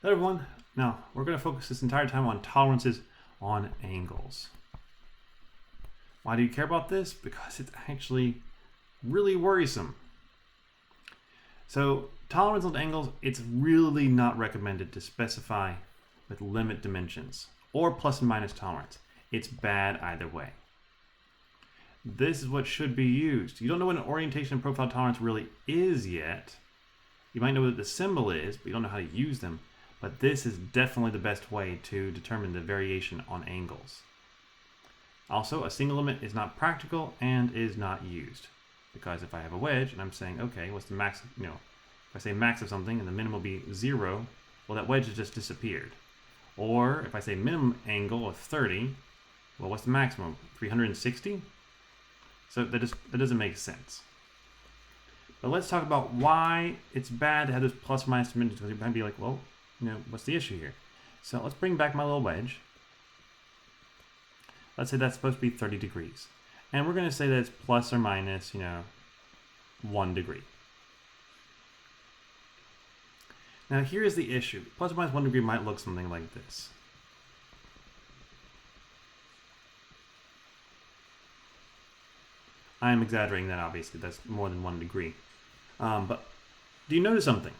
Hello everyone. Now we're going to focus this entire time on tolerances on angles. Why do you care about this? Because it's actually really worrisome. So tolerance on angles, it's really not recommended to specify with limit dimensions or plus and minus tolerance. It's bad either way. This is what should be used. You don't know what an orientation and profile tolerance really is yet. You might know what the symbol is, but you don't know how to use them. But this is definitely the best way to determine the variation on angles. Also, a single limit is not practical and is not used. Because if I have a wedge and I'm saying, okay, what's the max, if I say max of something and the minimum will be 0, well, that wedge has just disappeared. Or if I say minimum angle of 30, well, what's the maximum? 360? So that doesn't make sense. But let's talk about why it's bad to have this plus minus dimensions. Because you might be like, well, what's the issue here? So let's bring back my little wedge. Let's say that's supposed to be 30 degrees. And we're going to say that it's plus or minus, 1 degree. Now here's the issue. Plus or minus 1 degree might look something like this. I am exaggerating that, obviously. That's more than 1 degree. But do you notice something?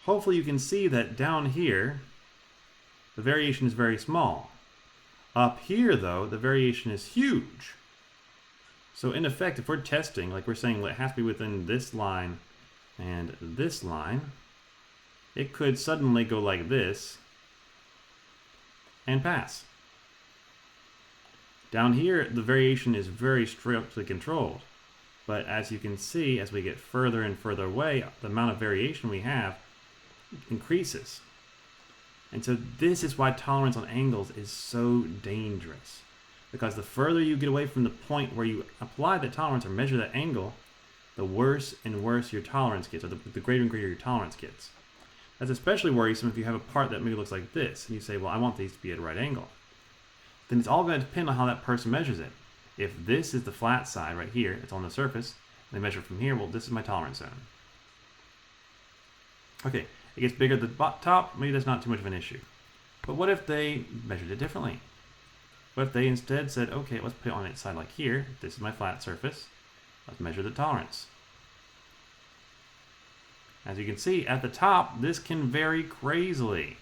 Hopefully you can see that down here, the variation is very small. Up here, though, the variation is huge. So in effect, if we're testing, like we're saying it has to be within this line and this line, it could suddenly go like this and pass. Down here, the variation is very strictly controlled. But as you can see, as we get further and further away, the amount of variation we have increases. And so this is why tolerance on angles is so dangerous. Because the further you get away from the point where you apply that tolerance or measure that angle, the worse and worse your tolerance gets, or the greater and greater your tolerance gets. That's especially worrisome if you have a part that maybe looks like this, and you say, well, I want these to be at a right angle. Then it's all going to depend on how that person measures it. If this is the flat side right here, it's on the surface, and they measure from here, well, this is my tolerance zone. Okay, it gets bigger at the top, maybe that's not too much of an issue. But what if they measured it differently? What if they instead said, okay, let's put it on its side like here, this is my flat surface, let's measure the tolerance. As you can see, at the top, this can vary crazily.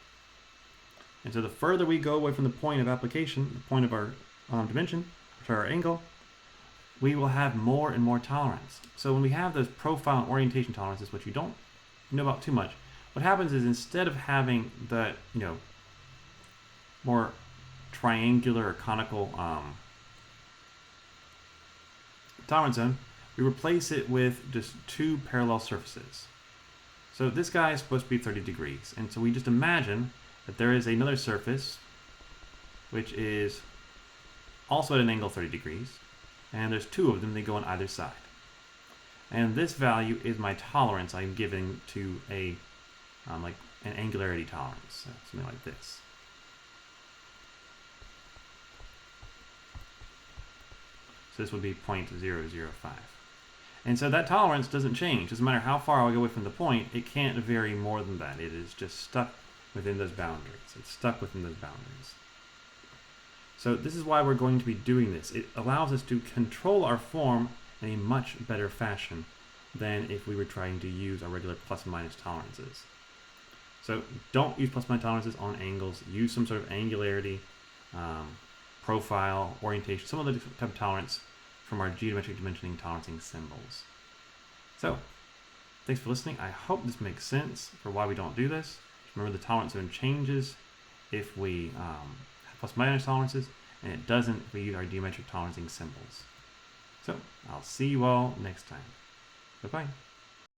And so the further we go away from the point of application, the point of our dimension, to our angle, we will have more and more tolerance. So when we have those profile and orientation tolerances, which you don't know about too much, what happens is instead of having the, more triangular or conical tolerance zone, we replace it with just 2 parallel surfaces. So this guy is supposed to be 30 degrees. And so we just imagine that there is another surface which is also at an angle 30 degrees. And there's 2 of them, they go on either side. And this value is my tolerance I'm giving to a like an angularity tolerance, something like this. So this would be 0.005. And so that tolerance doesn't change. Doesn't matter how far I go away from the point, it can't vary more than that. It is just stuck within those boundaries. It's stuck within those boundaries. So this is why we're going to be doing this. It allows us to control our form in a much better fashion than if we were trying to use our regular plus and minus tolerances. So don't use plus and minus tolerances on angles. Use some sort of angularity, profile, orientation, some other type of tolerance from our geometric dimensioning tolerancing symbols. So thanks for listening. I hope this makes sense for why we don't do this. Remember, the tolerance zone changes if we have plus and minus tolerances, and it doesn't if we use our geometric tolerancing symbols. So I'll see you all next time. Bye-bye.